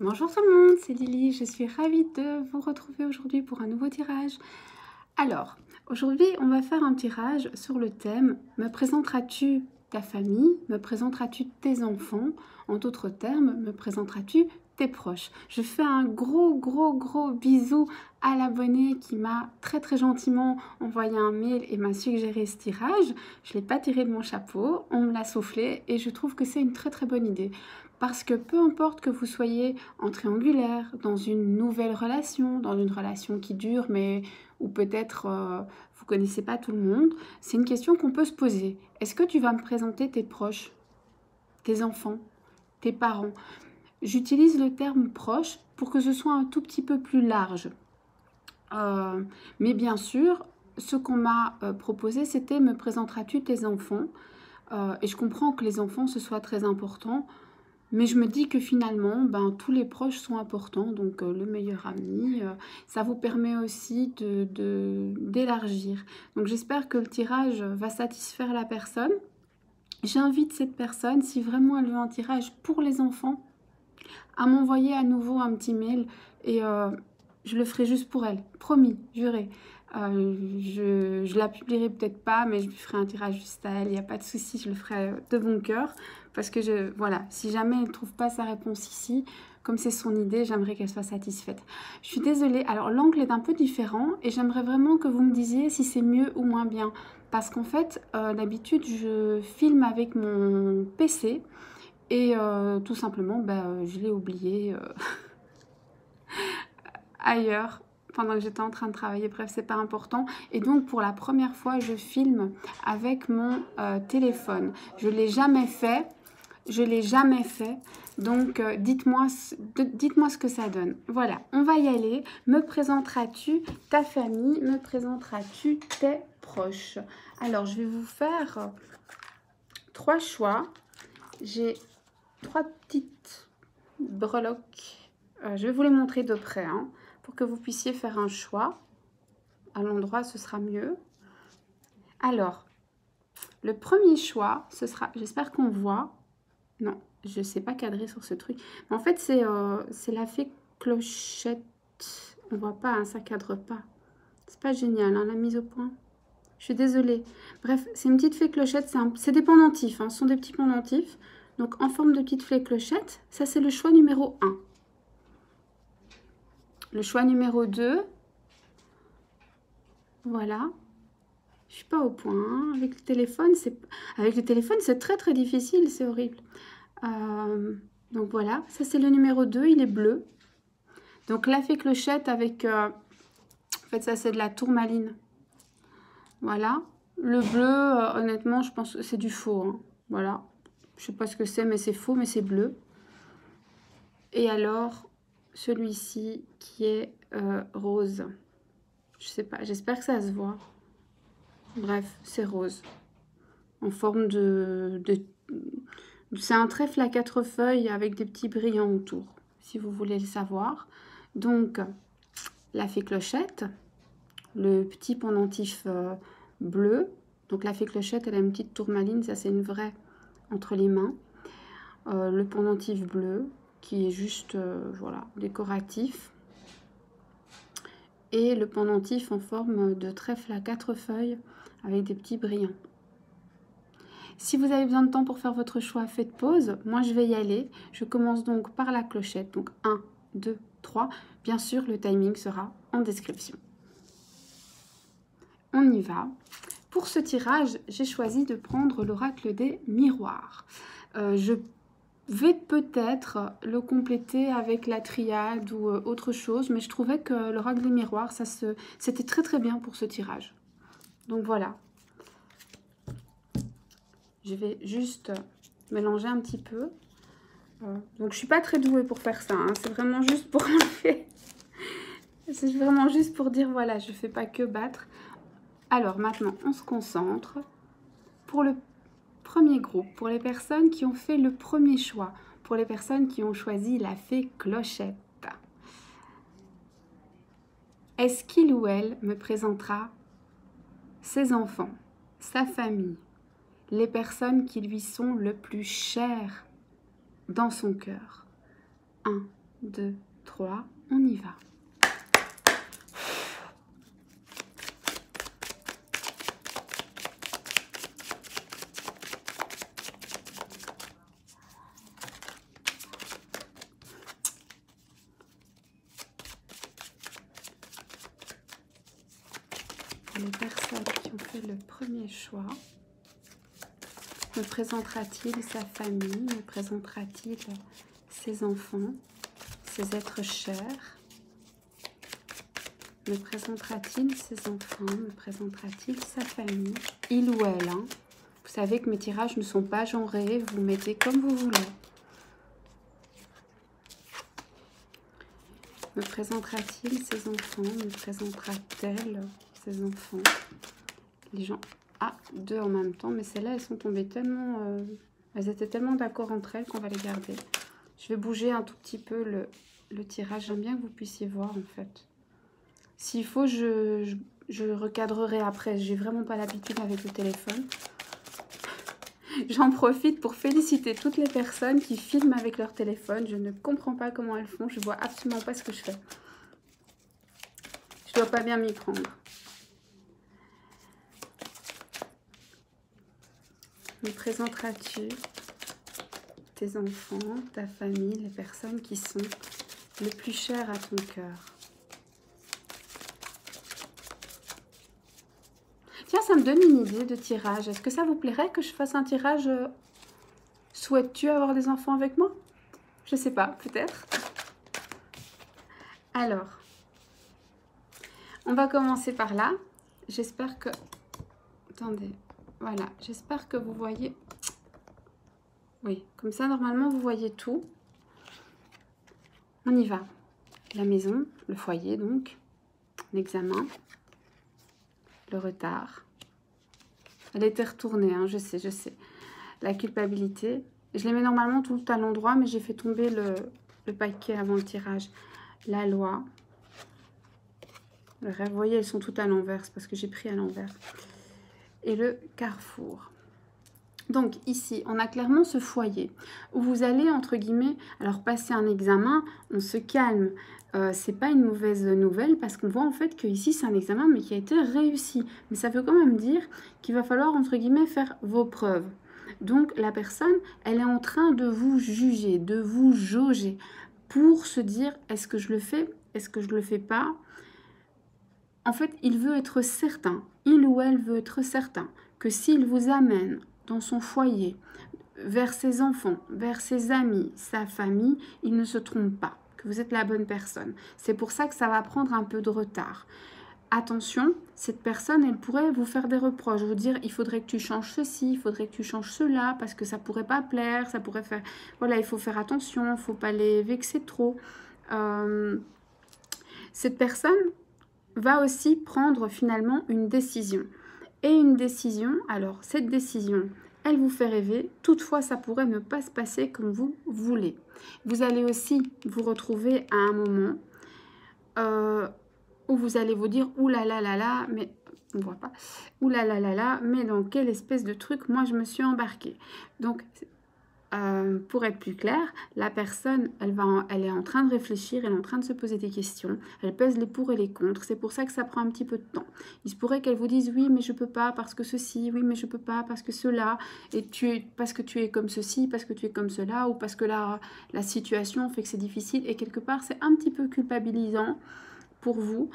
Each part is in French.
Bonjour tout le monde, c'est Lily, je suis ravie de vous retrouver aujourd'hui pour un nouveau tirage. Alors, aujourd'hui on va faire un tirage sur le thème « Me présenteras-tu ta famille? Me présenteras-tu tes enfants? En d'autres termes, me présenteras-tu tes proches ?» Je fais un gros bisou à l'abonné qui m'a très gentiment envoyé un mail et m'a suggéré ce tirage. Je ne l'ai pas tiré de mon chapeau, on me l'a soufflé et je trouve que c'est une très bonne idée. Parce que peu importe que vous soyez en triangulaire, dans une nouvelle relation, dans une relation qui dure, mais ou peut-être vous connaissez pas tout le monde, c'est une question qu'on peut se poser. Est-ce que tu vas me présenter tes proches, tes enfants, tes parents? J'utilise le terme proche pour que ce soit un tout petit peu plus large. Mais bien sûr, ce qu'on m'a proposé, c'était « Me présenteras-tu tes enfants ?» Et je comprends que les enfants, ce soit très important. Mais je me dis que finalement, tous les proches sont importants, donc le meilleur ami, ça vous permet aussi d'élargir. Donc j'espère que le tirage va satisfaire la personne. J'invite cette personne, si vraiment elle veut un tirage pour les enfants, à m'envoyer à nouveau un petit mail et je le ferai juste pour elle, promis, juré. Je la publierai peut-être pas, mais je lui ferai un tirage juste à elle, il n'y a pas de souci, je le ferai de bon cœur. Parce que voilà, si jamais elle ne trouve pas sa réponse ici, comme c'est son idée, j'aimerais qu'elle soit satisfaite. Je suis désolée, alors l'angle est un peu différent et j'aimerais vraiment que vous me disiez si c'est mieux ou moins bien. Parce qu'en fait, d'habitude, je filme avec mon PC et tout simplement, je l'ai oublié ailleurs pendant que j'étais en train de travailler, bref, c'est pas important. Et donc, pour la première fois, je filme avec mon téléphone. Je l'ai jamais fait. Donc dites-moi ce que ça donne. Voilà, on va y aller. Me présenteras-tu ta famille? Me présenteras-tu tes proches? Alors, je vais vous faire 3 choix. J'ai 3 petites breloques. Je vais vous les montrer de près, hein, pour que vous puissiez faire un choix. À l'endroit, ce sera mieux. Alors, le premier choix, ce sera, j'espère qu'on voit. Non, je ne sais pas cadrer sur ce truc. Mais en fait, c'est la fée clochette. On voit pas, hein, ça cadre pas. C'est pas génial, hein, la mise au point. Je suis désolée. Bref, c'est une petite fée clochette. C'est des pendentifs, hein, ce sont des petits pendentifs. Donc, en forme de petite fée clochette. Ça, c'est le choix numéro 1. Le choix numéro 2. Voilà. Je suis pas au point, hein. Avec le téléphone, c'est très difficile, c'est horrible. Donc voilà, ça c'est le numéro 2, il est bleu. Donc la fée clochette avec, en fait ça c'est de la tourmaline. Voilà. Le bleu, honnêtement, je pense que c'est du faux, hein. Voilà. Je sais pas ce que c'est, mais c'est faux, mais c'est bleu. Et alors, celui-ci qui est rose. Je sais pas, j'espère que ça se voit. Bref, c'est rose. En forme c'est un trèfle à 4 feuilles avec des petits brillants autour, si vous voulez le savoir. Donc, la fée clochette, le petit pendentif bleu. Donc, la fée clochette, elle a une petite tourmaline, ça c'est une vraie entre les mains. Le pendentif bleu, qui est juste, voilà, décoratif. Et le pendentif en forme de trèfle à 4 feuilles avec des petits brillants. Si vous avez besoin de temps pour faire votre choix, faites pause. Moi, je vais y aller. Je commence donc par la clochette. Donc 1, 2, 3. Bien sûr, le timing sera en description. On y va. Pour ce tirage, j'ai choisi de prendre l'oracle des miroirs. Je vais peut-être le compléter avec la triade ou autre chose, mais je trouvais que l'oracle des miroirs, c'était très bien pour ce tirage. Donc voilà. Je vais juste mélanger un petit peu. Donc je suis pas très douée pour faire ça, hein. C'est vraiment juste pour enlever. C'est vraiment juste pour dire voilà, je fais pas que battre. Alors maintenant, on se concentre. Pour le premier groupe, pour les personnes qui ont fait le premier choix, pour les personnes qui ont choisi la fée clochette. Est-ce qu'il ou elle me présentera ses enfants, sa famille, les personnes qui lui sont le plus chères dans son cœur? 1, 2, 3, on y va. Pour les personnes qui ont fait le premier choix, me présentera-t-il sa famille? Me présentera-t-il ses enfants, ses êtres chers? Me présentera-t-il ses enfants? Me présentera-t-il sa famille? Il ou elle, hein. Vous savez que mes tirages ne sont pas genrés, vous mettez comme vous voulez. Me présentera-t-il ses enfants? Me présentera-t-elle ses enfants? Les gens... Ah, deux en même temps, mais celles-là, elles sont tombées tellement... elles étaient tellement d'accord entre elles qu'on va les garder. Je vais bouger un tout petit peu le tirage. J'aime bien que vous puissiez voir, en fait. S'il faut, je recadrerai après. J'ai vraiment pas l'habitude avec le téléphone. J'en profite pour féliciter toutes les personnes qui filment avec leur téléphone. Je ne comprends pas comment elles font. Je vois absolument pas ce que je fais. Je dois pas bien m'y prendre. Me présenteras-tu tes enfants, ta famille, les personnes qui sont les plus chères à ton cœur? Tiens, ça me donne une idée de tirage. Est-ce que ça vous plairait que je fasse un tirage souhaites-tu avoir des enfants avec moi? Je sais pas, peut-être. Alors, on va commencer par là. J'espère que... Attendez. Voilà, j'espère que vous voyez... Oui, comme ça, normalement, vous voyez tout. On y va. La maison, le foyer, donc. L'examen. Le retard. Elle était retournée, hein, je sais, je sais. La culpabilité. Je les mets normalement tout à l'endroit, mais j'ai fait tomber le paquet avant le tirage. La loi. Le rêve. Vous voyez, elles sont toutes à l'envers, c'est parce que j'ai pris à l'envers. Et le carrefour. Donc ici, on a clairement ce foyer où vous allez, entre guillemets, alors passer un examen, on se calme. C'est pas une mauvaise nouvelle parce qu'on voit en fait que ici c'est un examen mais qui a été réussi. Mais ça veut quand même dire qu'il va falloir, entre guillemets, faire vos preuves. Donc la personne, elle est en train de vous juger, de vous jauger pour se dire est-ce que je le fais, est-ce que je le fais pas. En fait, il veut être certain, il ou elle veut être certain que s'il vous amène dans son foyer, vers ses enfants, vers ses amis, sa famille, il ne se trompe pas, que vous êtes la bonne personne. C'est pour ça que ça va prendre un peu de retard. Attention, cette personne, elle pourrait vous faire des reproches, vous dire il faudrait que tu changes ceci, il faudrait que tu changes cela, parce que ça pourrait pas plaire, ça pourrait faire... Voilà, il faut faire attention, il ne faut pas les vexer trop. Cette personne va aussi prendre finalement une décision. Et une décision, alors cette décision, elle vous fait rêver, toutefois ça pourrait ne pas se passer comme vous voulez. Vous allez aussi vous retrouver à un moment où vous allez vous dire ouh là là là là, mais on ne voit pas, ouh là là là là, mais dans quelle espèce de truc moi je me suis embarquée. Donc pour être plus clair, la personne, elle est en train de réfléchir, elle est en train de se poser des questions, elle pèse les pour et les contre, c'est pour ça que ça prend un petit peu de temps. Il se pourrait qu'elle vous dise oui mais je peux pas parce que ceci, oui mais je peux pas parce que cela, et parce que tu es comme ceci, parce que tu es comme cela, ou parce que la situation fait que c'est difficile, et quelque part c'est un petit peu culpabilisant pour vous.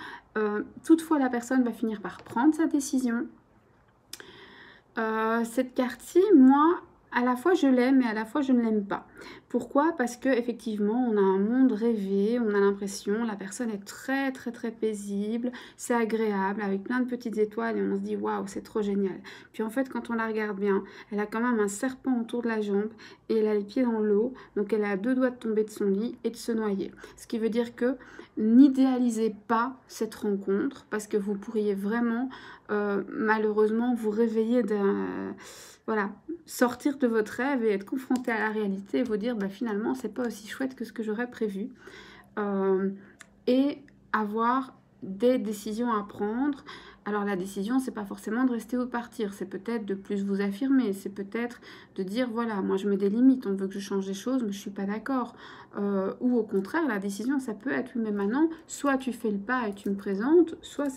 Toutefois la personne va finir par prendre sa décision. Cette carte-ci, moi... À la fois je l'aime et à la fois je ne l'aime pas. Pourquoi? Parce que effectivement on a un monde rêvé, on a l'impression, la personne est très très très paisible, c'est agréable avec plein de petites étoiles et on se dit waouh c'est trop génial. Puis en fait quand on la regarde bien, elle a quand même un serpent autour de la jambe et elle a les pieds dans l'eau, donc elle a deux doigts de tomber de son lit et de se noyer. Ce qui veut dire que n'idéalisez pas cette rencontre parce que vous pourriez vraiment malheureusement vous réveiller d'un... Voilà, sortir de votre rêve et être confronté à la réalité et vous dire bah, finalement c'est pas aussi chouette que ce que j'aurais prévu, et avoir des décisions à prendre. Alors la décision, c'est pas forcément de rester ou de partir, c'est peut-être de plus vous affirmer, c'est peut-être de dire voilà, moi je mets des limites, on veut que je change des choses, mais je suis pas d'accord. Ou au contraire, la décision, ça peut être oui, mais maintenant, soit tu fais le pas et tu me présentes, soit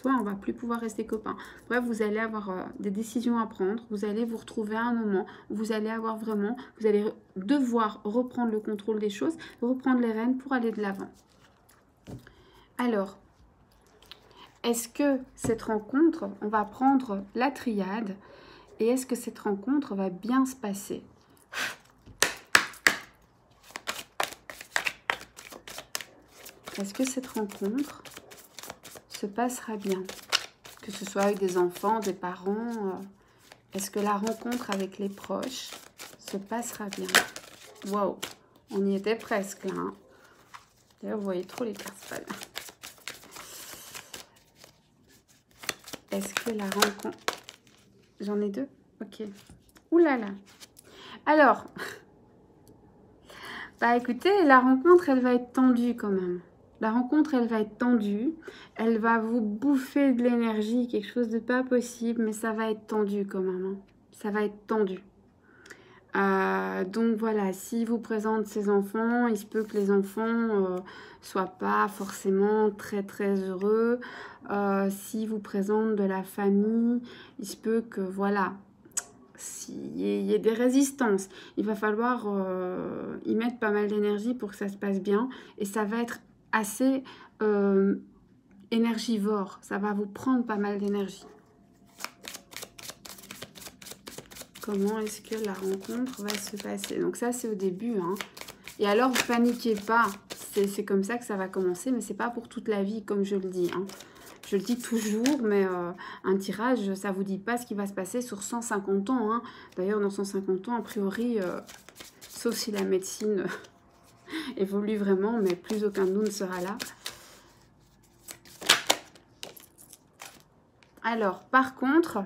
on va plus pouvoir rester copains. Bref, vous allez avoir des décisions à prendre, vous allez vous retrouver à un moment où vous allez avoir vraiment, vous allez devoir reprendre le contrôle des choses, reprendre les rênes pour aller de l'avant. Alors, est-ce que cette rencontre, on va prendre la triade, et est-ce que cette rencontre va bien se passer? Est-ce que cette rencontre se passera bien? Que ce soit avec des enfants, des parents, est-ce que la rencontre avec les proches se passera bien? Waouh, on y était presque là. Hein. D'ailleurs, vous voyez trop les cartes pâles. Est-ce que la rencontre... J'en ai deux? Ok. Ouh là là. Alors, bah écoutez, la rencontre, elle va être tendue quand même. La rencontre, elle va être tendue. Elle va vous bouffer de l'énergie, quelque chose de pas possible, mais ça va être tendu quand même. Hein. Ça va être tendu. Donc voilà, si vous présente ces enfants, il se peut que les enfants soient pas forcément très très heureux. Si vous présente de la famille, il se peut que voilà, s'il y ait des résistances. Il va falloir y mettre pas mal d'énergie pour que ça se passe bien. Et ça va être assez énergivore. Ça va vous prendre pas mal d'énergie. Comment est-ce que la rencontre va se passer? Donc ça, c'est au début. Hein. Et alors, ne paniquez pas. C'est comme ça que ça va commencer, mais c'est pas pour toute la vie, comme je le dis. Hein. Je le dis toujours, mais un tirage, ça vous dit pas ce qui va se passer sur 150 ans. Hein. D'ailleurs, dans 150 ans, a priori, sauf si la médecine évolue vraiment, mais plus aucun de nous ne sera là. Alors, par contre...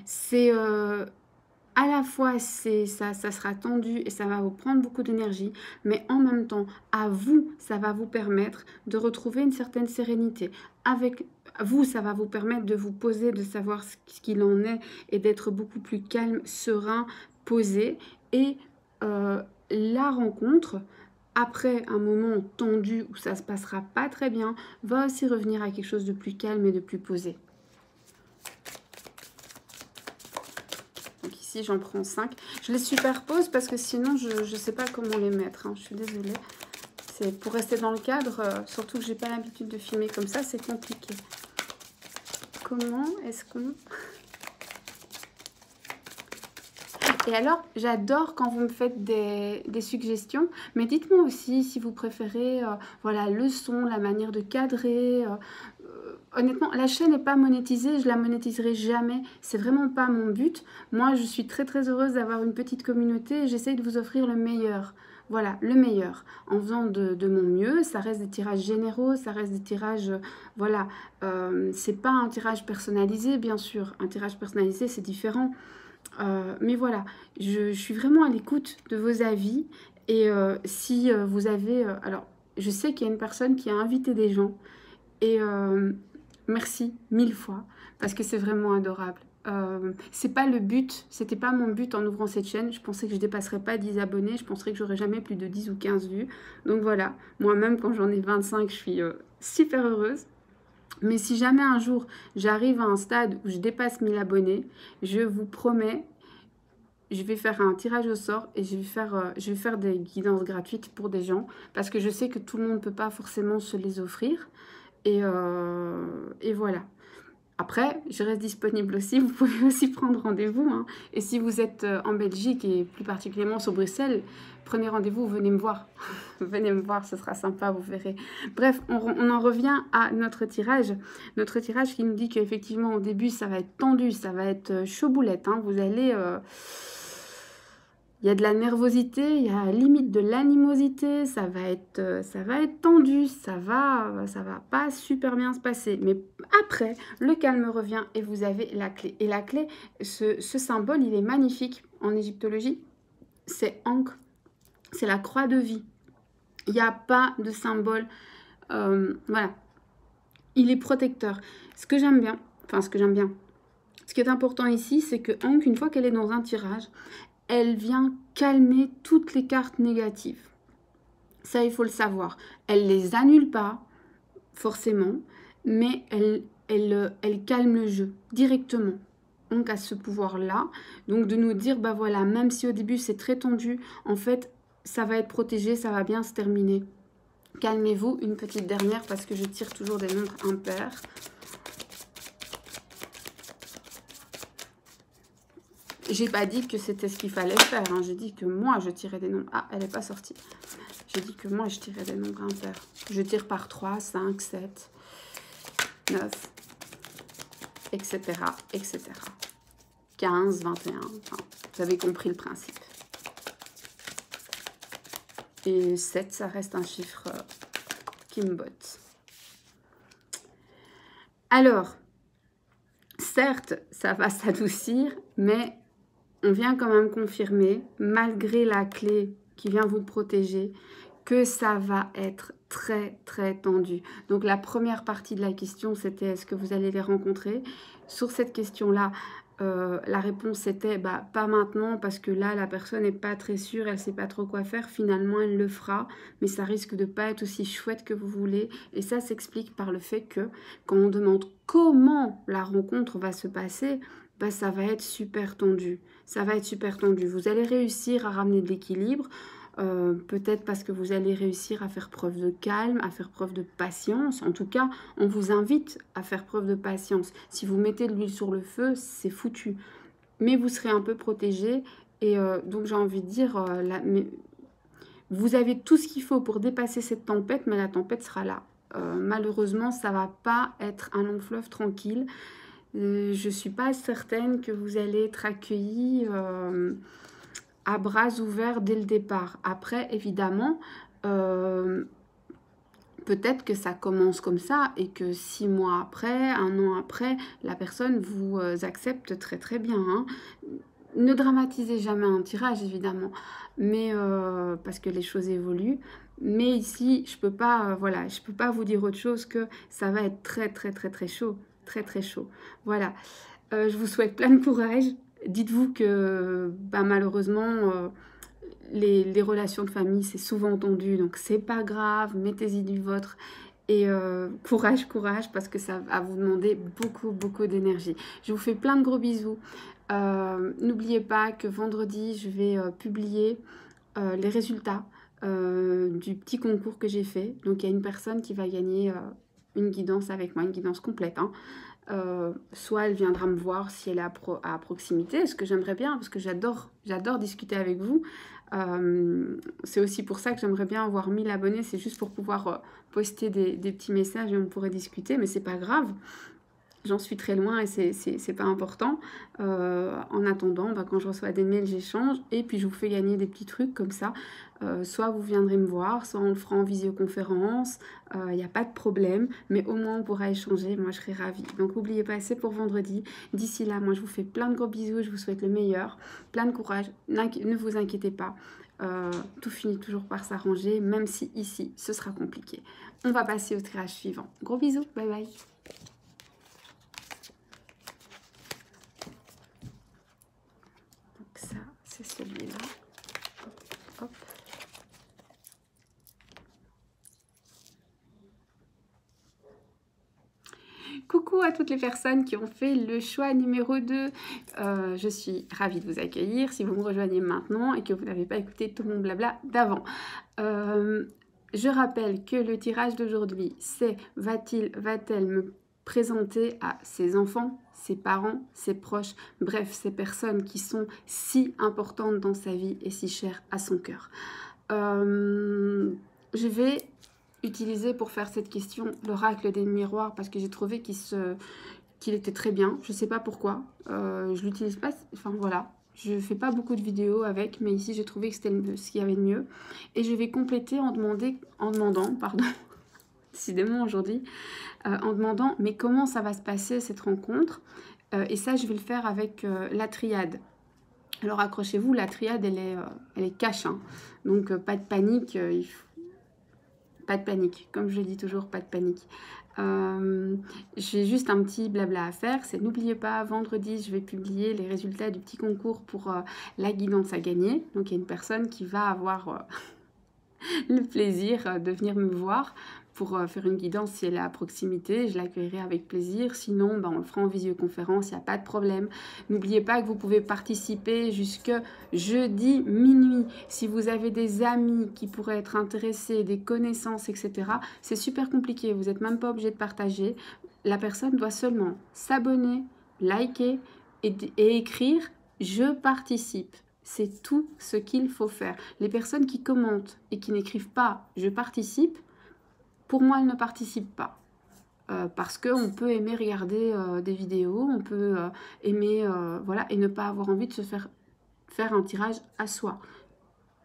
c'est à la fois ça sera tendu et ça va vous prendre beaucoup d'énergie, mais en même temps, à vous, ça va vous permettre de retrouver une certaine sérénité. Avec vous, ça va vous permettre de vous poser, de savoir ce qu'il en est et d'être beaucoup plus calme, serein, posé. Et la rencontre, après un moment tendu où ça ne se passera pas très bien, va aussi revenir à quelque chose de plus calme et de plus posé. Ici, j'en prends 5. Je les superpose parce que sinon, je ne sais pas comment les mettre. Hein. Je suis désolée. C'est pour rester dans le cadre, surtout que j'ai pas l'habitude de filmer comme ça, c'est compliqué. Comment est-ce qu'on... Et alors, j'adore quand vous me faites des suggestions, mais dites-moi aussi si vous préférez voilà, le son, la manière de cadrer. Honnêtement, la chaîne n'est pas monétisée, je la monétiserai jamais. C'est vraiment pas mon but. Moi, je suis très très heureuse d'avoir une petite communauté et j'essaye de vous offrir le meilleur. Voilà, le meilleur. En faisant de mon mieux, ça reste des tirages généraux, ça reste des tirages... voilà, c'est pas un tirage personnalisé, bien sûr. Un tirage personnalisé, c'est différent. Mais voilà, je suis vraiment à l'écoute de vos avis. Et si vous avez... alors, je sais qu'il y a une personne qui a invité des gens. Et merci 1000 fois, parce que c'est vraiment adorable. C'est pas le but, c'était pas mon but en ouvrant cette chaîne. Je pensais que je dépasserais pas 10 abonnés, je penserais que j'aurais jamais plus de 10 ou 15 vues. Donc voilà, moi-même quand j'en ai 25, je suis super heureuse. Mais si jamais un jour j'arrive à un stade où je dépasse 1000 abonnés, je vous promets, je vais faire un tirage au sort et je vais faire des guidances gratuites pour des gens parce que je sais que tout le monde ne peut pas forcément se les offrir. Et voilà. Après, je reste disponible aussi. Vous pouvez aussi prendre rendez-vous. Hein. Et si vous êtes en Belgique et plus particulièrement sur Bruxelles, prenez rendez-vous, venez me voir. Venez me voir, ce sera sympa, vous verrez. Bref, on en revient à notre tirage. Notre tirage qui nous dit qu'effectivement, au début, ça va être tendu, ça va être chaud boulette. Hein. Vous allez... il y a de la nervosité, il y a limite de l'animosité, ça va être tendu, ça va pas super bien se passer. Mais après, le calme revient et vous avez la clé. Et la clé, ce symbole, il est magnifique en égyptologie. C'est Ankh, c'est la croix de vie. Il n'y a pas de symbole, voilà. il est protecteur. Ce que j'aime bien, ce qui est important ici, c'est que Ankh, une fois qu'elle est dans un tirage, elle vient calmer toutes les cartes négatives. Ça, il faut le savoir. Elle les annule pas, forcément, mais elle calme le jeu directement. Donc, à ce pouvoir-là, donc de nous dire, bah voilà, même si au début c'est très tendu, en fait, ça va être protégé, ça va bien se terminer. Calmez-vous. Une petite dernière, parce que je tire toujours des nombres impairs. J'ai pas dit que c'était ce qu'il fallait faire, hein. J'ai dit que moi, je tirais des nombres. Ah, elle n'est pas sortie. J'ai dit que moi, je tirais des nombres impairs. Je tire par 3, 5, 7, 9, etc., etc. 15, 21, enfin, vous avez compris le principe. Et 7, ça reste un chiffre qui me botte. Alors, certes, ça va s'adoucir, mais on vient quand même confirmer, malgré la clé qui vient vous protéger, que ça va être très très tendu. Donc la première partie de la question, c'était est-ce que vous allez les rencontrer? Sur cette question-là, la réponse était bah, pas maintenant, parce que là la personne n'est pas très sûre, elle ne sait pas trop quoi faire. Finalement elle le fera, mais ça risque de pas être aussi chouette que vous voulez. Et ça s'explique par le fait que quand on demande comment la rencontre va se passer, bah, ça va être super tendu. Ça va être super tendu. Vous allez réussir à ramener de l'équilibre. Peut-être parce que vous allez réussir à faire preuve de calme, à faire preuve de patience. En tout cas, on vous invite à faire preuve de patience. Si vous mettez de l'huile sur le feu, c'est foutu. Mais vous serez un peu protégé. Et donc, j'ai envie de dire, vous avez tout ce qu'il faut pour dépasser cette tempête, mais la tempête sera là. Malheureusement, ça ne va pas être un long fleuve tranquille. Je ne suis pas certaine que vous allez être accueillis à bras ouverts dès le départ. Après, évidemment, peut-être que ça commence comme ça et que 6 mois après, 1 an après, la personne vous accepte très très bien, hein. Ne dramatisez jamais un tirage, évidemment, mais parce que les choses évoluent. Mais ici, je peux pas, voilà, je peux pas vous dire autre chose que ça va être très très très très chaud, très très chaud. Voilà. Je vous souhaite plein de courage. Dites-vous que bah, malheureusement, les relations de famille, c'est souvent tendu, donc c'est pas grave, mettez-y du vôtre. Et courage, courage, parce que ça va vous demander beaucoup, beaucoup d'énergie. Je vous fais plein de gros bisous. N'oubliez pas que vendredi, je vais publier les résultats du petit concours que j'ai fait. Donc, il y a une personne qui va gagner une guidance avec moi, une guidance complète, hein. Soit elle viendra me voir si elle est à proximité, ce que j'aimerais bien, parce que j'adore discuter avec vous. C'est aussi pour ça que j'aimerais bien avoir 1000 abonnés, c'est juste pour pouvoir poster des petits messages et on pourrait discuter, mais c'est pas grave. J'en suis très loin et c'est pas important. En attendant, bah, quand je reçois des mails, j'échange et puis je vous fais gagner des petits trucs comme ça. Soit vous viendrez me voir, soit on le fera en visioconférence. Il n'y a pas de problème, mais au moins on pourra échanger. Moi, je serai ravie. Donc, n'oubliez pas, c'est pour vendredi. D'ici là, moi, je vous fais plein de gros bisous. Je vous souhaite le meilleur, plein de courage. Ne vous inquiétez pas. Tout finit toujours par s'arranger, même si ici, ce sera compliqué. On va passer au tirage suivant. Gros bisous. Bye bye. Ça, c'est celui-là. Hop. Coucou à toutes les personnes qui ont fait le choix numéro 2. Je suis ravie de vous accueillir si vous me rejoignez maintenant et que vous n'avez pas écouté tout mon blabla d'avant. Je rappelle que le tirage d'aujourd'hui, c'est va-t-elle me présenter à ses enfants, ses parents, ses proches, bref, ces personnes qui sont si importantes dans sa vie et si chères à son cœur. Je vais utiliser pour faire cette question l'oracle des miroirs parce que j'ai trouvé qu'il était très bien. Je ne sais pas pourquoi. Je l'utilise pas, enfin voilà. Je ne fais pas beaucoup de vidéos avec, mais ici j'ai trouvé que c'était ce qu'il y avait de mieux. Et je vais compléter en demandant, pardon, décidément aujourd'hui, en demandant mais comment ça va se passer cette rencontre. Et ça je vais le faire avec la triade. Alors accrochez-vous, la triade elle est cash, hein. Donc pas de panique, pas de panique. Comme je le dis toujours, pas de panique. J'ai juste un petit blabla à faire, c'est n'oubliez pas, vendredi, je vais publier les résultats du petit concours pour la guidance à gagner. Donc, il y a une personne qui va avoir le plaisir de venir me voir pour faire une guidance si elle est à proximité. Je l'accueillerai avec plaisir. Sinon, on le fera en visioconférence, il n'y a pas de problème. N'oubliez pas que vous pouvez participer jusque jeudi minuit. Si vous avez des amis qui pourraient être intéressés, des connaissances, etc., c'est super compliqué. Vous n'êtes même pas obligé de partager. La personne doit seulement s'abonner, liker et écrire « Je participe ». C'est tout ce qu'il faut faire. Les personnes qui commentent et qui n'écrivent pas « je participe », pour moi, elles ne participent pas. Parce qu'on peut aimer regarder des vidéos, on peut aimer, voilà, et ne pas avoir envie de se faire un tirage à soi.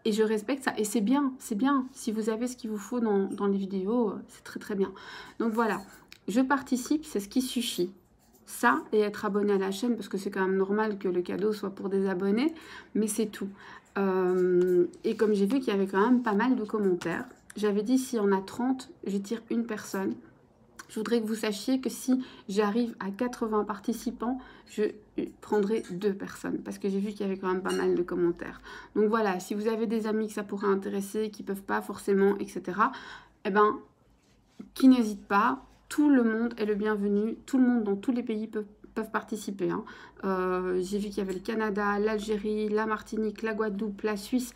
Et je respecte ça. Et c'est bien, c'est bien. Si vous avez ce qu'il vous faut dans les vidéos, c'est très très bien. Donc voilà, je participe, c'est ce qui suffit. Ça, et être abonné à la chaîne, parce que c'est quand même normal que le cadeau soit pour des abonnés, mais c'est tout. Et comme j'ai vu qu'il y avait quand même pas mal de commentaires, j'avais dit s'il y en a 30, je tire une personne. Je voudrais que vous sachiez que si j'arrive à 80 participants, je prendrai 2 personnes, parce que j'ai vu qu'il y avait quand même pas mal de commentaires. Donc voilà, si vous avez des amis que ça pourrait intéresser, qui ne peuvent pas forcément, etc., eh ben, qui n'hésitent pas. Tout le monde est le bienvenu, tout le monde dans tous les pays peuvent participer. Hein. J'ai vu qu'il y avait le Canada, l'Algérie, la Martinique, la Guadeloupe, la Suisse,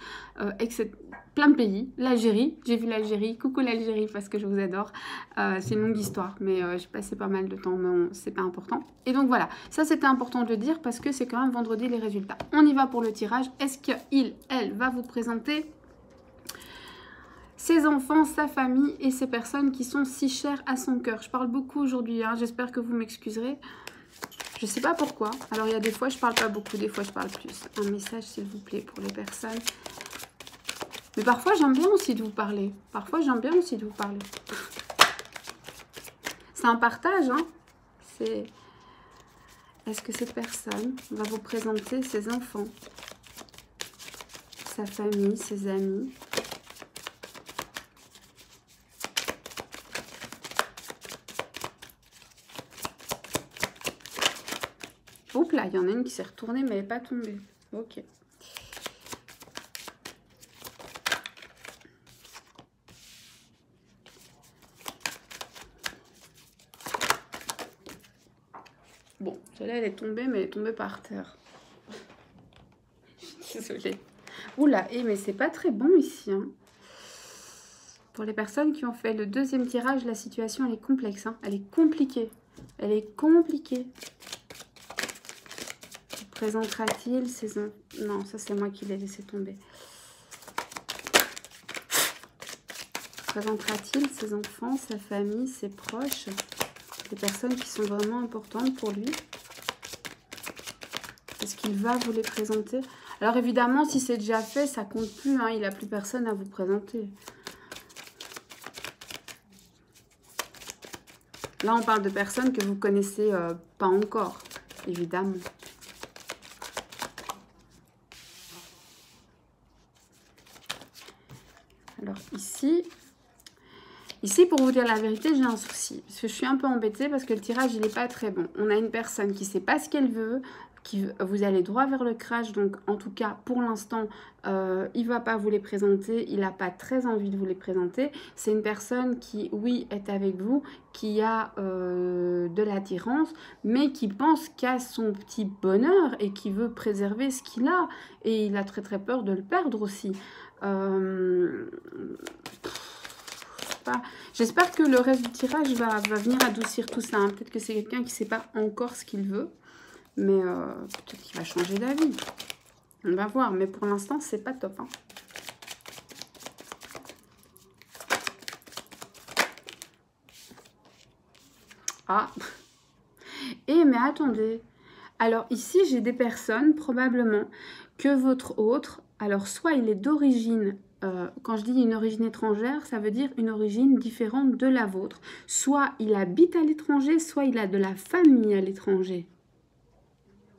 etc. Plein de pays. L'Algérie, j'ai vu l'Algérie. Coucou l'Algérie parce que je vous adore. C'est une longue histoire, mais j'ai passé pas mal de temps, mais c'est pas important. Et donc voilà, ça c'était important de le dire parce que c'est quand même vendredi les résultats. On y va pour le tirage. Est-ce qu'il, elle, va vous présenter ses enfants, sa famille et ces personnes qui sont si chères à son cœur? Je parle beaucoup aujourd'hui, hein, j'espère que vous m'excuserez. Je ne sais pas pourquoi. Alors, il y a des fois, je parle pas beaucoup, des fois, je parle plus. Un message, s'il vous plaît, pour les personnes. Mais parfois, j'aime bien aussi de vous parler. Parfois, j'aime bien aussi de vous parler. C'est un partage, hein. C'est... Est-ce que cette personne va vous présenter ses enfants, sa famille, ses amis? Oups là, il y en a une qui s'est retournée, mais elle n'est pas tombée. Ok. Bon, celle-là, elle est tombée, mais elle est tombée par terre. Désolée. Oula, mais c'est pas très bon ici. Hein. Pour les personnes qui ont fait le deuxième tirage, la situation, elle est complexe. Hein. Elle est compliquée. Elle est compliquée. Présentera-t-il ses enfants? Non, ça c'est moi qui l'ai laissé tomber. Présentera-t-il ses enfants, sa famille, ses proches, des personnes qui sont vraiment importantes pour lui? Est-ce qu'il va vous les présenter? Alors évidemment, si c'est déjà fait, ça compte plus. Hein, il n'a plus personne à vous présenter. Là, on parle de personnes que vous connaissez pas encore, évidemment. Alors ici, pour vous dire la vérité, j'ai un souci. Parce que je suis un peu embêtée parce que le tirage, il n'est pas très bon. On a une personne qui ne sait pas ce qu'elle veut, vous allez droit vers le crash. Donc, en tout cas, pour l'instant, il ne va pas vous les présenter. Il n'a pas très envie de vous les présenter. C'est une personne qui, oui, est avec vous, qui a de l'attirance, mais qui pense qu'à son petit bonheur et qui veut préserver ce qu'il a. Et il a très, très peur de le perdre aussi. J'espère que le reste du tirage va venir adoucir tout ça. Hein. Peut-être que c'est quelqu'un qui ne sait pas encore ce qu'il veut. Mais peut-être qu'il va changer d'avis. On va voir. Mais pour l'instant, c'est pas top. Hein. Ah. Mais attendez. Alors ici, j'ai des personnes, probablement, que votre autre... Alors, soit il est d'origine... quand je dis une origine étrangère, ça veut dire une origine différente de la vôtre. Soit il habite à l'étranger, soit il a de la famille à l'étranger.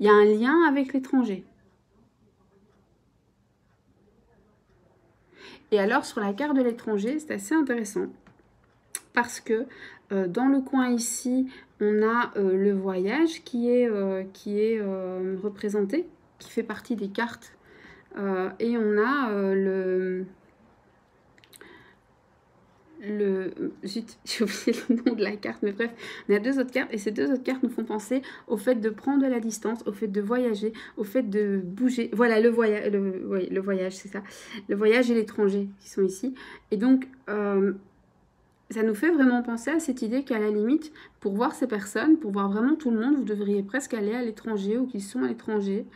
Il y a un lien avec l'étranger. Et alors, sur la carte de l'étranger, c'est assez intéressant parce que dans le coin ici, on a le voyage qui est représenté, qui fait partie des cartes. Et on a zut, j'ai oublié le nom de la carte, mais bref, on a 2 autres cartes, et ces 2 autres cartes nous font penser au fait de prendre de la distance, au fait de voyager, au fait de bouger. Voilà, le voyage, c'est ça. Le voyage et l'étranger qui sont ici. Et donc, ça nous fait vraiment penser à cette idée qu'à la limite, pour voir ces personnes, pour voir vraiment tout le monde, vous devriez presque aller à l'étranger ou qu'ils sont à l'étranger.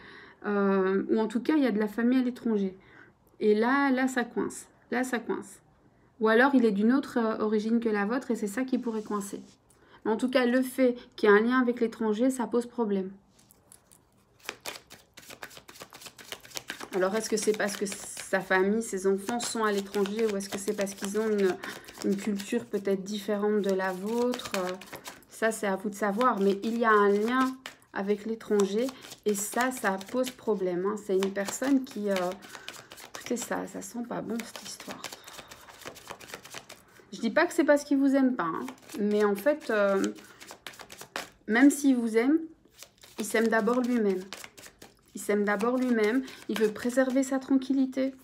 Ou en tout cas, il y a de la famille à l'étranger. Et là, ça coince. Là, ça coince. Ou alors, il est d'une autre origine que la vôtre et c'est ça qui pourrait coincer. Mais en tout cas, le fait qu'il y ait un lien avec l'étranger, ça pose problème. Alors, est-ce que c'est parce que sa famille, ses enfants sont à l'étranger ou est-ce que c'est parce qu'ils ont une culture peut-être différente de la vôtre? Ça, c'est à vous de savoir. Mais il y a un lien avec l'étranger et ça pose problème. Hein. C'est une personne qui... écoutez, ça sent pas bon cette histoire. Je dis pas que c'est parce qu'il vous aime pas, hein, mais en fait, même s'il vous aime, il s'aime d'abord lui-même. Il s'aime d'abord lui-même, il veut préserver sa tranquillité,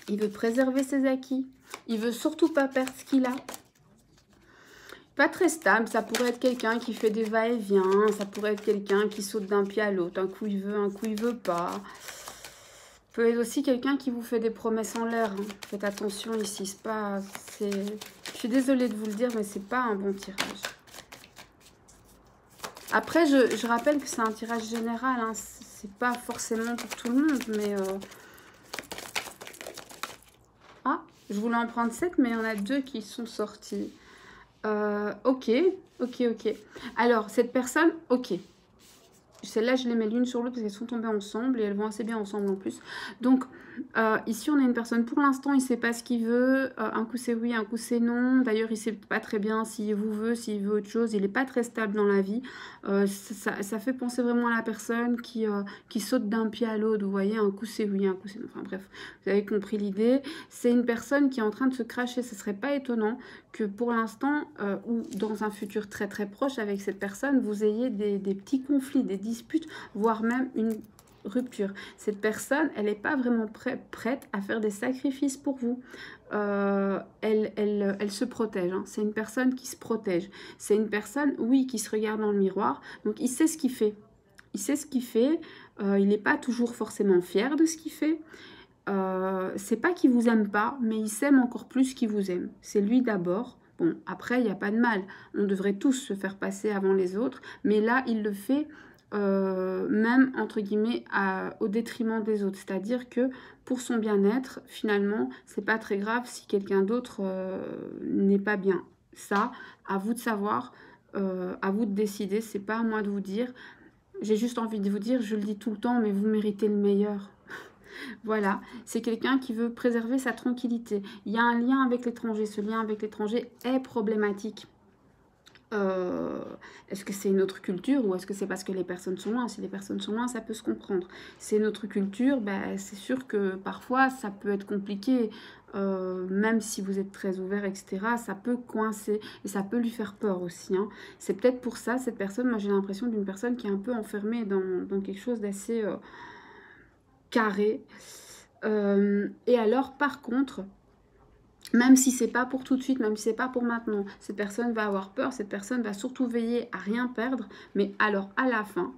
il veut préserver ses acquis, il veut surtout pas perdre ce qu'il a. Pas très stable, ça pourrait être quelqu'un qui fait des va-et-vient, ça pourrait être quelqu'un qui saute d'un pied à l'autre, un coup il veut pas. Peut être aussi quelqu'un qui vous fait des promesses en l'air. Hein. Faites attention ici, c'est pas... Je suis désolée de vous le dire, mais c'est pas un bon tirage. Après, je rappelle que c'est un tirage général, hein. C'est pas forcément pour tout le monde, mais... Ah, je voulais en prendre 7, mais il y en a 2 qui sont sortis. Ok. Alors, cette personne, ok. Celles-là, je les mets l'une sur l'autre parce qu'elles sont tombées ensemble et elles vont assez bien ensemble en plus. Donc, ici, on a une personne, pour l'instant, il ne sait pas ce qu'il veut. Un coup, c'est oui, un coup, c'est non. D'ailleurs, il ne sait pas très bien s'il vous veut, s'il veut autre chose. Il n'est pas très stable dans la vie. Ça fait penser vraiment à la personne qui saute d'un pied à l'autre. Vous voyez, un coup, c'est oui, un coup, c'est non. Enfin, bref, vous avez compris l'idée. C'est une personne qui est en train de se cracher. Ce ne serait pas étonnant que pour l'instant, ou dans un futur très très proche avec cette personne, vous ayez des petits conflits, des disputes, voire même une rupture. Cette personne, elle n'est pas vraiment prête à faire des sacrifices pour vous. Elle se protège. Hein. C'est une personne qui se protège. C'est une personne, oui, qui se regarde dans le miroir. Donc, il sait ce qu'il fait. Il sait ce qu'il fait. Il n'est pas toujours forcément fier de ce qu'il fait. C'est pas qu'il vous aime pas, mais il s'aime encore plus qu'il vous aime. C'est lui d'abord. Bon, après, il n'y a pas de mal. On devrait tous se faire passer avant les autres. Mais là, il le fait même, entre guillemets, au détriment des autres. C'est-à-dire que pour son bien-être, finalement, c'est pas très grave si quelqu'un d'autre n'est pas bien. Ça, à vous de savoir, à vous de décider. C'est pas à moi de vous dire. J'ai juste envie de vous dire, je le dis tout le temps, mais vous méritez le meilleur. Voilà, c'est quelqu'un qui veut préserver sa tranquillité. Il y a un lien avec l'étranger. Ce lien avec l'étranger est problématique. Est-ce que c'est une autre culture ou est-ce que c'est parce que les personnes sont loin? Si les personnes sont loin, ça peut se comprendre. C'est une autre culture, ben, c'est sûr que parfois ça peut être compliqué. Même si vous êtes très ouvert, etc., ça peut coincer et ça peut lui faire peur aussi. Hein. C'est peut-être pour ça, cette personne, moi j'ai l'impression d'une personne qui est un peu enfermée dans quelque chose d'assez... carré. Et alors, par contre, même si c'est pas pour tout de suite, même si c'est pas pour maintenant, cette personne va avoir peur, cette personne va surtout veiller à rien perdre, mais alors à la fin,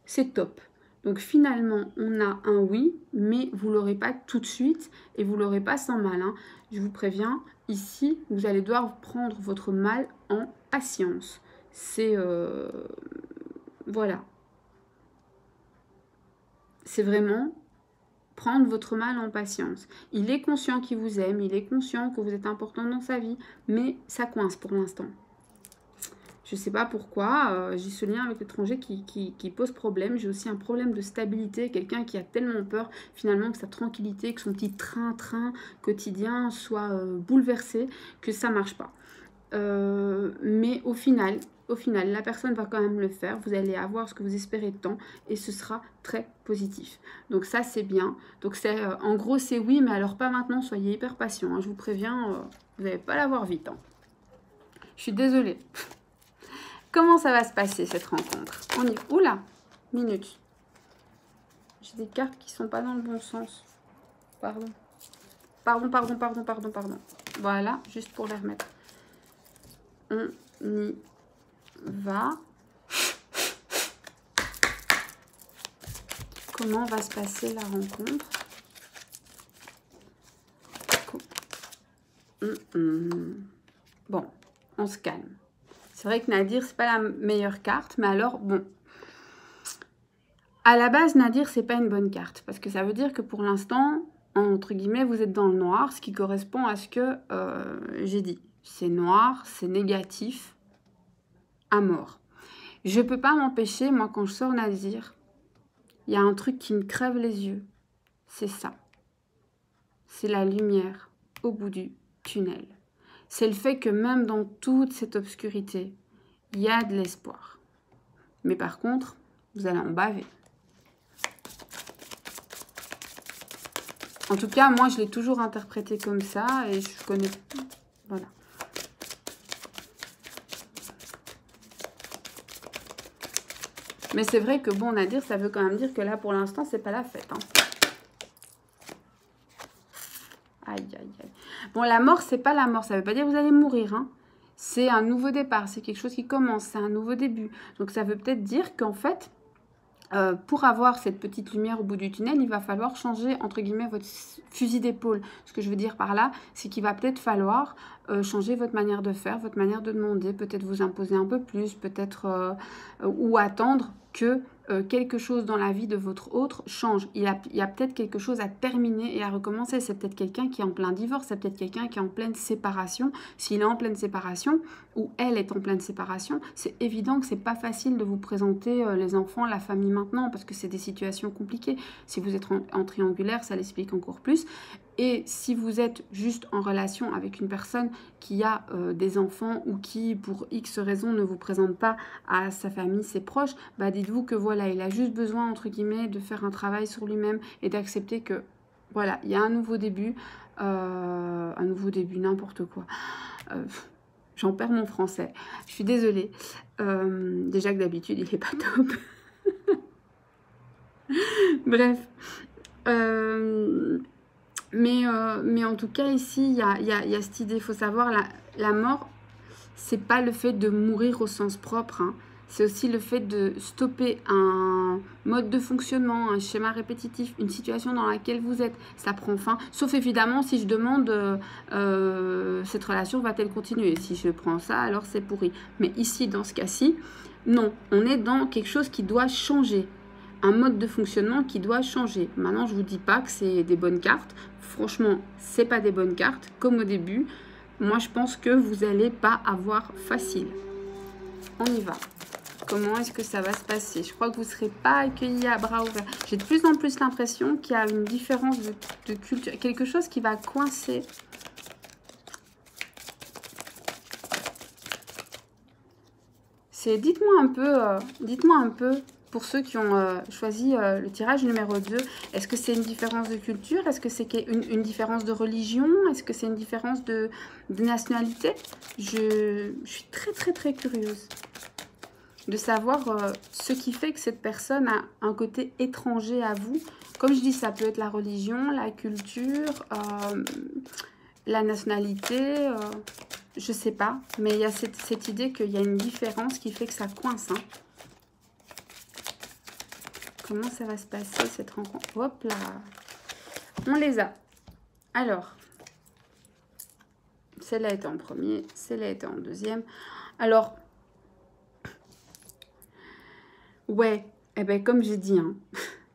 c'est top. Donc finalement, on a un oui, mais vous l'aurez pas tout de suite et vous l'aurez pas sans mal. Hein. Je vous préviens, ici, vous allez devoir prendre votre mal en patience. C'est... voilà. C'est vraiment prendre votre mal en patience. Il est conscient qu'il vous aime, il est conscient que vous êtes important dans sa vie, mais ça coince pour l'instant. Je ne sais pas pourquoi, j'ai ce lien avec l'étranger qui pose problème. J'ai aussi un problème de stabilité, quelqu'un qui a tellement peur finalement que sa tranquillité, que son petit train-train quotidien soit bouleversé, que ça ne marche pas. Mais au final, au final, la personne va quand même le faire. Vous allez avoir ce que vous espérez tant et ce sera très positif. Donc ça, c'est bien. Donc en gros, c'est oui, mais alors pas maintenant. Soyez hyper patient. Hein, je vous préviens, vous n'allez pas l'avoir vite. Hein. Je suis désolée. Comment ça va se passer, cette rencontre? On y... Oula, minute. J'ai des cartes qui sont pas dans le bon sens. Pardon. Pardon. Voilà, juste pour les remettre. On y va. Comment va se passer la rencontre? Bon, on se calme. C'est vrai que Nadir, c'est pas la meilleure carte, mais alors, bon. À la base, Nadir, c'est pas une bonne carte, parce que ça veut dire que pour l'instant, entre guillemets, vous êtes dans le noir, ce qui correspond à ce que j'ai dit. C'est noir, c'est négatif, à mort. Je peux pas m'empêcher, moi, quand je sors Nadir, il y a un truc qui me crève les yeux. C'est ça. C'est la lumière au bout du tunnel. C'est le fait que même dans toute cette obscurité, il y a de l'espoir. Mais par contre, vous allez en baver. En tout cas, moi, je l'ai toujours interprété comme ça et je connais... Voilà. Mais c'est vrai que, bon, Nadir, ça veut quand même dire que là, pour l'instant, c'est pas la fête. Hein. Aïe. Bon, la mort, c'est pas la mort. Ça veut pas dire que vous allez mourir. Hein. C'est un nouveau départ. C'est quelque chose qui commence. C'est un nouveau début. Donc, ça veut peut-être dire qu'en fait, pour avoir cette petite lumière au bout du tunnel, il va falloir changer, entre guillemets, votre fusil d'épaule. Ce que je veux dire par là, c'est qu'il va peut-être falloir changer votre manière de faire, votre manière de demander, peut-être vous imposer un peu plus, peut-être ou attendre que quelque chose dans la vie de votre autre change. Il y a peut-être quelque chose à terminer et à recommencer. C'est peut-être quelqu'un qui est en plein divorce, c'est peut-être quelqu'un qui est en pleine séparation. S'il est en pleine séparation ou elle est en pleine séparation, c'est évident que c'est pas facile de vous présenter les enfants, la famille maintenant, parce que c'est des situations compliquées. Si vous êtes en triangulaire, ça l'explique encore plus. Et si vous êtes juste en relation avec une personne qui a des enfants ou qui, pour X raisons, ne vous présente pas à sa famille, ses proches, bah dites-vous que voilà, il a juste besoin, entre guillemets, de faire un travail sur lui-même et d'accepter que, voilà, il y a un nouveau début, n'importe quoi. J'en perds mon français. Je suis désolée. Déjà que d'habitude, il n'est pas top. Bref. Mais en tout cas, ici, il y a cette idée. Il faut savoir, la mort, c'est pas le fait de mourir au sens propre. Hein. C'est aussi le fait de stopper un mode de fonctionnement, un schéma répétitif, une situation dans laquelle vous êtes. Ça prend fin. Sauf évidemment, si je demande cette relation va-t-elle continuer. Si je prends ça, alors c'est pourri. Mais ici, dans ce cas-ci, non. On est dans quelque chose qui doit changer. Un mode de fonctionnement qui doit changer. Maintenant, je ne vous dis pas que c'est des bonnes cartes. Franchement, c'est pas des bonnes cartes. Comme au début, moi, je pense que vous n'allez pas avoir facile. On y va. Comment est-ce que ça va se passer? Je crois que vous ne serez pas accueillis à bras ouverts. J'ai de plus en plus l'impression qu'il y a une différence de culture. Quelque chose qui va coincer. Dites-moi un peu, pour ceux qui ont choisi le tirage numéro 2, est-ce que c'est une différence de culture? Est-ce que c'est une différence de religion? Est-ce que c'est une différence de nationalité? Je suis très curieuse de savoir ce qui fait que cette personne a un côté étranger à vous. Comme je dis, ça peut être la religion, la culture, la nationalité... je sais pas, mais il y a cette idée qu'il y a une différence qui fait que ça coince. Hein. Comment ça va se passer cette rencontre? Hop là. On les a. Alors, celle-là était en premier, celle-là était en deuxième. Alors, ouais, eh ben, comme j'ai dit, hein,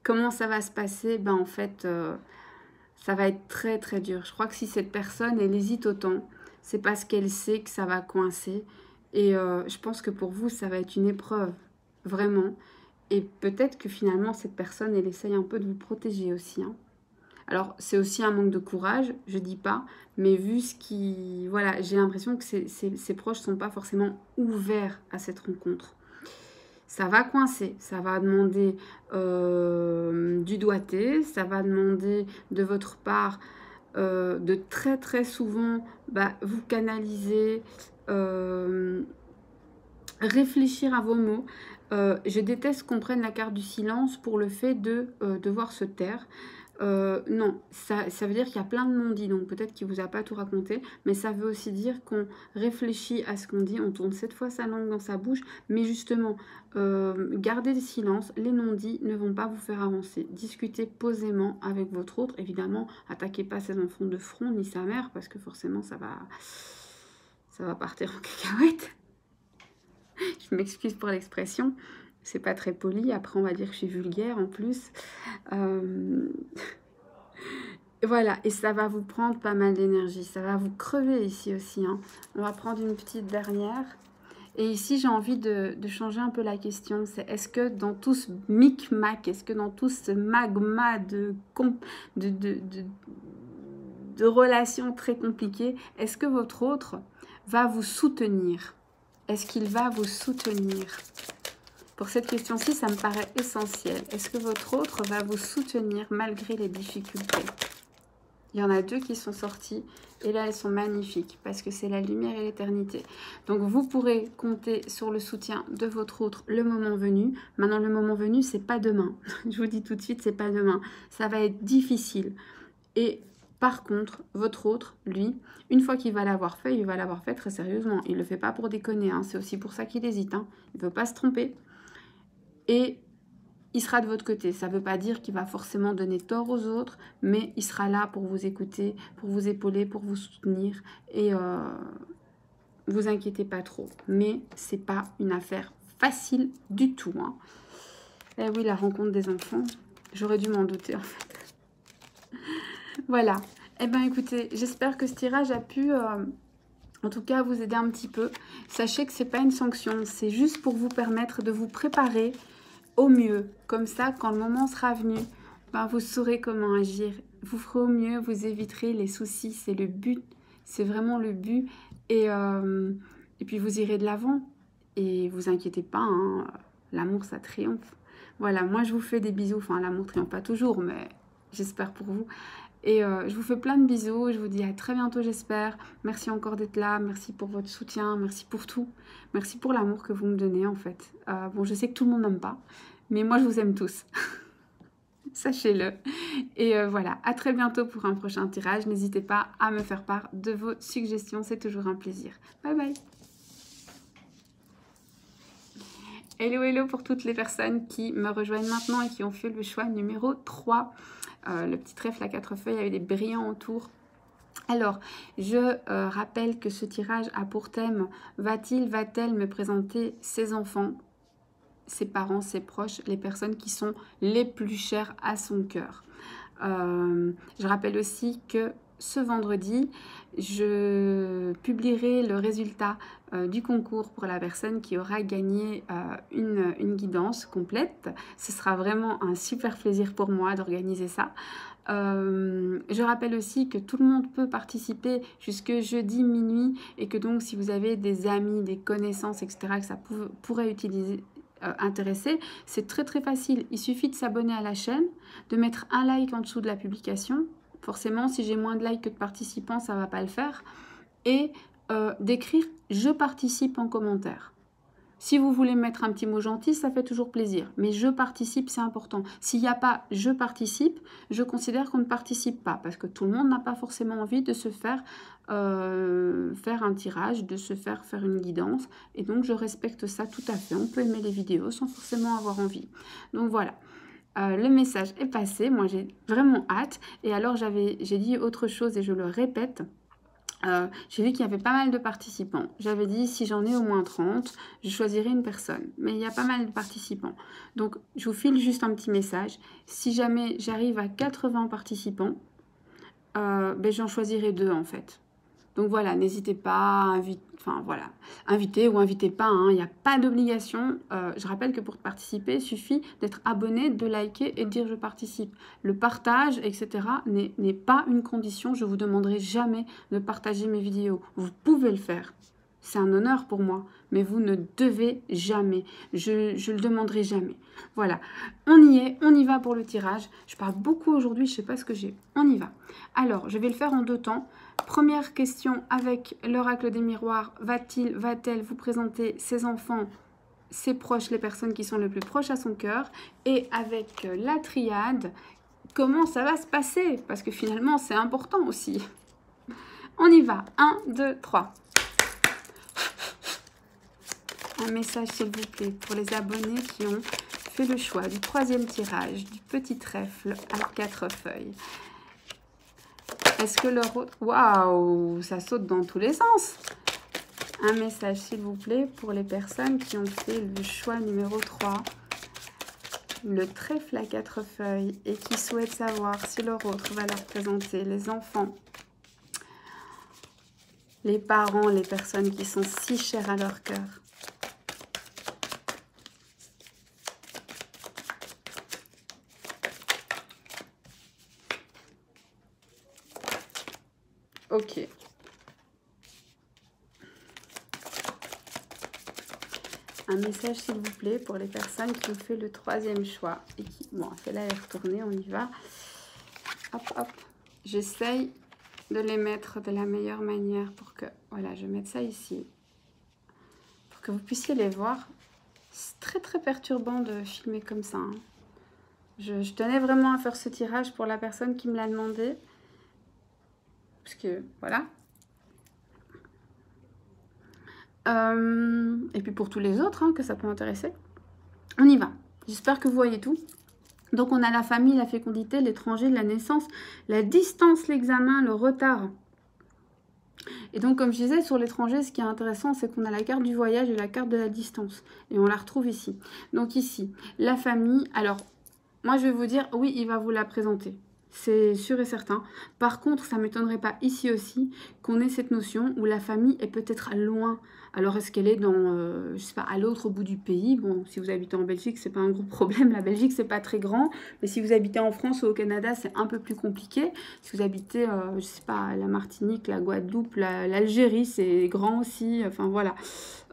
comment ça va se passer? Ben, en fait, ça va être très dur. Je crois que si cette personne, elle hésite autant, c'est parce qu'elle sait que ça va coincer. Et je pense que pour vous, ça va être une épreuve, vraiment. Et peut-être que finalement, cette personne, elle essaye un peu de vous protéger aussi. Hein. Alors, c'est aussi un manque de courage, je dis pas, mais vu ce qui... Voilà, j'ai l'impression que ses proches sont pas forcément ouverts à cette rencontre. Ça va coincer, ça va demander du doigté, ça va demander de votre part de très très souvent vous canaliser, réfléchir à vos mots. Je déteste qu'on prenne la carte du silence pour le fait de devoir se taire. Non, ça veut dire qu'il y a plein de non-dits, donc peut-être qu'il ne vous a pas tout raconté, mais ça veut aussi dire qu'on réfléchit à ce qu'on dit, on tourne 7 fois sa langue dans sa bouche, mais justement, gardez le silence, les non-dits ne vont pas vous faire avancer. Discutez posément avec votre autre, évidemment, attaquez pas ses enfants de front, ni sa mère, parce que forcément ça va partir en cacahuète. Je m'excuse pour l'expression, c'est pas très poli, après on va dire que je suis vulgaire en plus. Voilà, et ça va vous prendre pas mal d'énergie, ça va vous crever ici aussi. Hein. On va prendre une petite dernière. Et ici, j'ai envie de changer un peu la question. C'est est-ce que dans tout ce micmac, est-ce que dans tout ce magma de relations très compliquées, est-ce que votre autre va vous soutenir? Est-ce qu'il va vous soutenir? Pour cette question-ci, ça me paraît essentiel. Est-ce que votre autre va vous soutenir malgré les difficultés? Il y en a 2 qui sont sorties et là, elles sont magnifiques parce que c'est la lumière et l'éternité. Donc, vous pourrez compter sur le soutien de votre autre le moment venu. Maintenant, le moment venu, c'est pas demain. Je vous dis tout de suite, c'est pas demain. Ça va être difficile. Et par contre, votre autre, lui, une fois qu'il va l'avoir fait, il va l'avoir fait très sérieusement. Il ne le fait pas pour déconner. Hein. C'est aussi pour ça qu'il hésite. Hein. Il ne veut pas se tromper. Et il sera de votre côté. Ça ne veut pas dire qu'il va forcément donner tort aux autres, mais il sera là pour vous écouter, pour vous épauler, pour vous soutenir. Et vous inquiétez pas trop. Mais ce n'est pas une affaire facile du tout. Hein. Eh oui, la rencontre des enfants, j'aurais dû m'en douter en fait. Voilà. Eh bien, écoutez, j'espère que ce tirage a pu, en tout cas, vous aider un petit peu. Sachez que ce n'est pas une sanction, c'est juste pour vous permettre de vous préparer au mieux. Comme ça, quand le moment sera venu, vous saurez comment agir. Vous ferez au mieux, vous éviterez les soucis. C'est le but, c'est vraiment le but. Et puis, vous irez de l'avant. Et vous inquiétez pas, hein, l'amour, ça triomphe. Voilà, moi, je vous fais des bisous. Enfin, l'amour triomphe pas toujours, mais j'espère pour vous. Et je vous fais plein de bisous, je vous dis à très bientôt j'espère. Merci encore d'être là, merci pour votre soutien, merci pour tout. Merci pour l'amour que vous me donnez en fait. Bon, je sais que tout le monde n'aime pas, mais moi je vous aime tous. Sachez-le. Et voilà, à très bientôt pour un prochain tirage. N'hésitez pas à me faire part de vos suggestions, c'est toujours un plaisir. Bye bye. Hello, hello pour toutes les personnes qui me rejoignent maintenant et qui ont fait le choix numéro 3. Le petit trèfle à 4 feuilles avec des brillants autour. Alors, je rappelle que ce tirage a pour thème « Va-t-elle me présenter ses enfants, ses parents, ses proches, les personnes qui sont les plus chères à son cœur ?» Je rappelle aussi que ce vendredi, je publierai le résultat du concours pour la personne qui aura gagné une guidance complète. Ce sera vraiment un super plaisir pour moi d'organiser ça. Je rappelle aussi que tout le monde peut participer jusque jeudi minuit et que donc si vous avez des amis, des connaissances, etc., que ça pourrait intéresser, c'est très très facile. Il suffit de s'abonner à la chaîne, de mettre un like en dessous de la publication. Forcément, si j'ai moins de likes que de participants, ça ne va pas le faire. Et d'écrire « Je participe » en commentaire. Si vous voulez mettre un petit mot gentil, ça fait toujours plaisir. Mais « Je participe », c'est important. S'il n'y a pas « Je participe », je considère qu'on ne participe pas. Parce que tout le monde n'a pas forcément envie de se faire faire un tirage, de se faire une guidance. Et donc, je respecte ça tout à fait. On peut aimer les vidéos sans forcément avoir envie. Donc, voilà. Le message est passé, moi j'ai vraiment hâte. Et alors j'ai dit autre chose et je le répète. J'ai vu qu'il y avait pas mal de participants. J'avais dit si j'en ai au moins 30, je choisirai une personne. Mais il y a pas mal de participants. Donc je vous file juste un petit message. Si jamais j'arrive à 80 participants, j'en choisirai 2 en fait. Donc voilà, n'hésitez pas à inviter ou invitez pas, hein, il n'y a pas d'obligation. Je rappelle que pour participer, il suffit d'être abonné, de liker et de dire je participe. Le partage, etc. n'est pas une condition. Je vous demanderai jamais de partager mes vidéos. Vous pouvez le faire. C'est un honneur pour moi, mais vous ne devez jamais. Je le demanderai jamais. Voilà, on y est, on y va pour le tirage. Je parle beaucoup aujourd'hui, je ne sais pas ce que j'ai. On y va. Alors, je vais le faire en 2 temps. Première question avec l'oracle des miroirs. Va-t-elle vous présenter ses enfants, ses proches, les personnes qui sont les plus proches à son cœur? Et avec la triade, comment ça va se passer? Parce que finalement, c'est important aussi. On y va. 1, 2, 3. Un message, s'il vous plaît, pour les abonnés qui ont fait le choix du 3e tirage, du petit trèfle à 4 feuilles. Est-ce que leur... Waouh, ça saute dans tous les sens. Un message, s'il vous plaît, pour les personnes qui ont fait le choix numéro 3, le trèfle à 4 feuilles, et qui souhaitent savoir si leur autre va leur présenter les enfants, les parents, les personnes qui sont si chères à leur cœur. Ok. Un message, s'il vous plaît, pour les personnes qui ont fait le 3e choix. Et qui... Bon, celle-là, elle est retournée, on y va. Hop, hop. J'essaye de les mettre de la meilleure manière pour que... Voilà, je vais mettre ça ici. Pour que vous puissiez les voir. C'est très, très perturbant de filmer comme ça. Hein. Je tenais vraiment à faire ce tirage pour la personne qui me l'a demandé. Parce que, voilà. Et puis pour tous les autres, hein, que ça peut intéresser. On y va. J'espère que vous voyez tout. Donc, on a la famille, la fécondité, l'étranger, la naissance, la distance, l'examen, le retard. Et donc, comme je disais, sur l'étranger, ce qui est intéressant, c'est qu'on a la carte du voyage et la carte de la distance. Et on la retrouve ici. Donc ici, la famille. Alors, moi, je vais vous dire, oui, il va vous la présenter. C'est sûr et certain. Par contre, ça ne m'étonnerait pas ici aussi qu'on ait cette notion où la famille est peut-être loin. Alors, est-ce qu'elle est dans, je sais pas, à l'autre bout du pays? Bon, si vous habitez en Belgique, c'est pas un gros problème. La Belgique, c'est pas très grand. Mais si vous habitez en France ou au Canada, c'est un peu plus compliqué. Si vous habitez, je sais pas, la Martinique, la Guadeloupe, l'Algérie, c'est grand aussi. Enfin, voilà.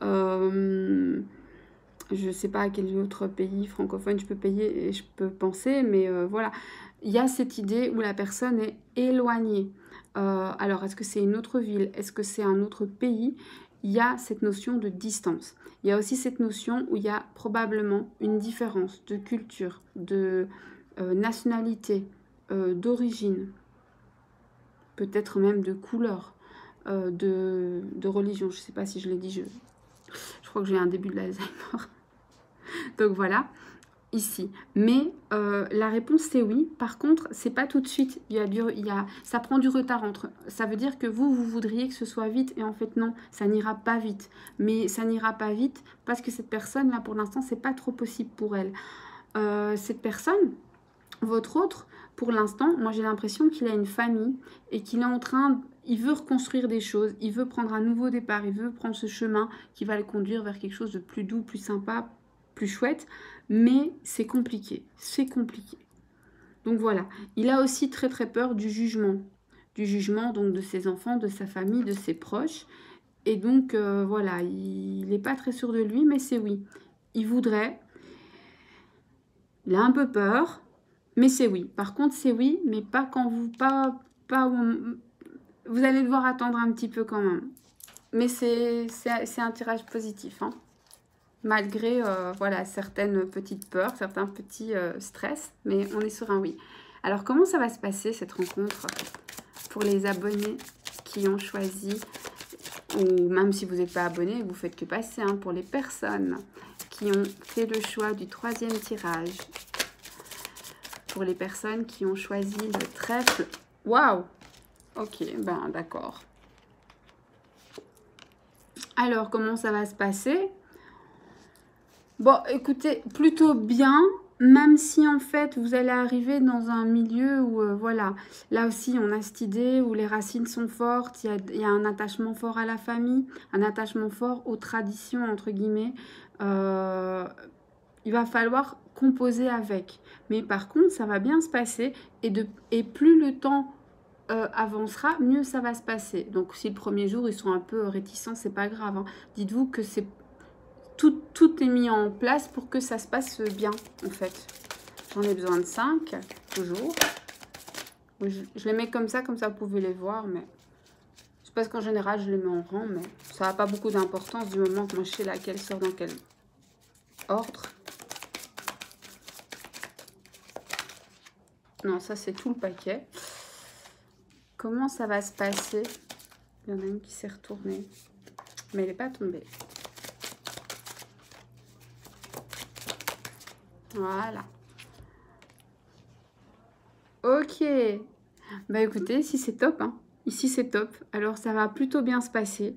Je ne sais pas à quel autre pays francophone je peux penser, mais voilà. Il y a cette idée où la personne est éloignée. Alors, est-ce que c'est une autre ville? Est-ce que c'est un autre pays? Il y a cette notion de distance. Il y a aussi cette notion où il y a probablement une différence de culture, de nationalité, d'origine, peut-être même de couleur, de religion. Je ne sais pas si je l'ai dit, je crois que j'ai un début de l'Alzheimer. Donc voilà. Ici. Mais la réponse, c'est oui. Par contre, c'est pas tout de suite. Ça prend du retard entre. Ça veut dire que vous voudriez que ce soit vite. Et en fait, non, ça n'ira pas vite. Mais ça n'ira pas vite parce que cette personne-là, pour l'instant, c'est pas trop possible pour elle. Cette personne, votre autre, pour l'instant, moi, j'ai l'impression qu'il a une famille et qu'il est en train... Il veut reconstruire des choses. Il veut prendre un nouveau départ. Il veut prendre ce chemin qui va le conduire vers quelque chose de plus doux, plus sympa, plus chouette. Mais c'est compliqué, Donc voilà, il a aussi très très peur du jugement donc de ses enfants, de sa famille, de ses proches. Et donc voilà, il n'est pas très sûr de lui, mais c'est oui. Il voudrait, il a un peu peur, mais c'est oui. Par contre, c'est oui, mais pas quand vous, vous allez devoir attendre un petit peu quand même. Mais c'est un tirage positif, hein. Malgré voilà, certaines petites peurs, certains petits stress, mais on est sur un oui. Alors, comment ça va se passer, cette rencontre, pour les abonnés qui ont choisi, ou même si vous n'êtes pas abonné, vous ne faites que passer, hein, pour les personnes qui ont fait le choix du 3e tirage, pour les personnes qui ont choisi le trèfle. Waouh! Ok, ben d'accord. Alors, comment ça va se passer? Bon, écoutez, plutôt bien, même si en fait vous allez arriver dans un milieu où, voilà, là aussi on a cette idée où les racines sont fortes, il y a un attachement fort à la famille, un attachement fort aux traditions, entre guillemets. Il va falloir composer avec. Mais par contre, ça va bien se passer et plus le temps avancera, mieux ça va se passer. Donc si le premier jour ils sont un peu réticents, c'est pas grave, hein. Dites-vous que c'est tout est mis en place pour que ça se passe bien, en fait. J'en ai besoin de 5, toujours. Je les mets comme ça vous pouvez les voir, mais c'est parce qu'en général, je les mets en rang, mais ça n'a pas beaucoup d'importance du moment que moi, je sais laquelle sort dans quel ordre. Non, ça, c'est tout le paquet. Comment ça va se passer? Il y en a une qui s'est retournée, mais elle n'est pas tombée. Voilà. Ok. Bah écoutez, ici c'est top, hein. Ici c'est top. Alors ça va plutôt bien se passer.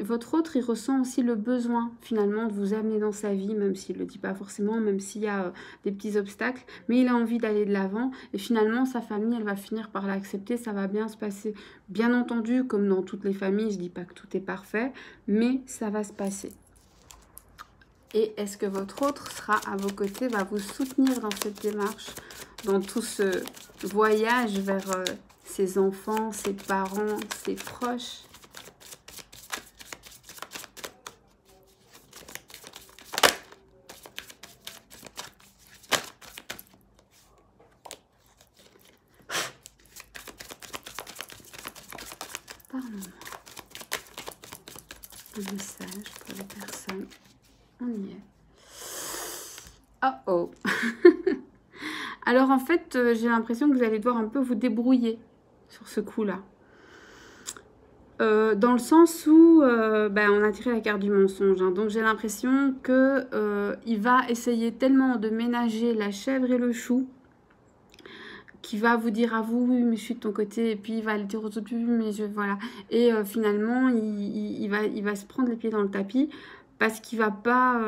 Votre autre, il ressent aussi le besoin finalement de vous amener dans sa vie, même s'il ne le dit pas forcément, même s'il y a des petits obstacles, mais il a envie d'aller de l'avant et finalement sa famille, elle va finir par l'accepter, ça va bien se passer. Bien entendu, comme dans toutes les familles, je ne dis pas que tout est parfait, mais ça va se passer. Et est-ce que votre autre sera à vos côtés, va vous soutenir dans cette démarche, dans tout ce voyage vers ses enfants, ses parents, ses proches? Pardon-moi. Un message pour les personnes. On y est. Oh oh. Alors en fait, j'ai l'impression que vous allez devoir un peu vous débrouiller sur ce coup-là. Dans le sens où on a tiré la carte du mensonge, hein, donc j'ai l'impression que il va essayer tellement de ménager la chèvre et le chou qui va vous dire à vous, oui, mais je suis de ton côté, et puis il va le dire aux autres, mais voilà. Et finalement, il va se prendre les pieds dans le tapis parce qu'il va pas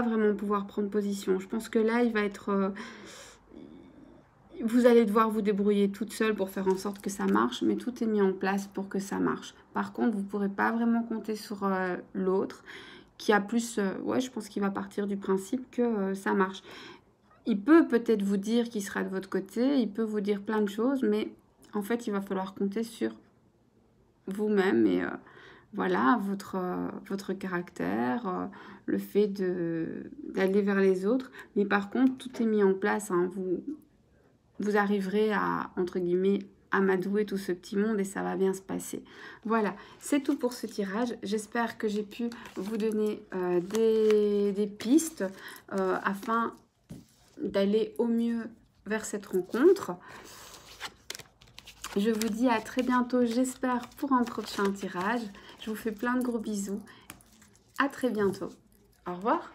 vraiment pouvoir prendre position. Je pense que là, il va être... vous allez devoir vous débrouiller toute seule pour faire en sorte que ça marche, mais tout est mis en place pour que ça marche. Par contre, vous ne pourrez pas vraiment compter sur l'autre, qui a plus... ouais, je pense qu'il va partir du principe que ça marche. Il peut peut-être vous dire qu'il sera de votre côté, il peut vous dire plein de choses, mais en fait, il va falloir compter sur vous-même et voilà, votre caractère, le fait d'aller vers les autres. Mais par contre, tout est mis en place, hein. Vous arriverez à, entre guillemets, amadouer tout ce petit monde et ça va bien se passer. Voilà, c'est tout pour ce tirage. J'espère que j'ai pu vous donner des pistes afin d'aller au mieux vers cette rencontre. Je vous dis à très bientôt, j'espère, pour un prochain tirage. Je vous fais plein de gros bisous. À très bientôt. Au revoir.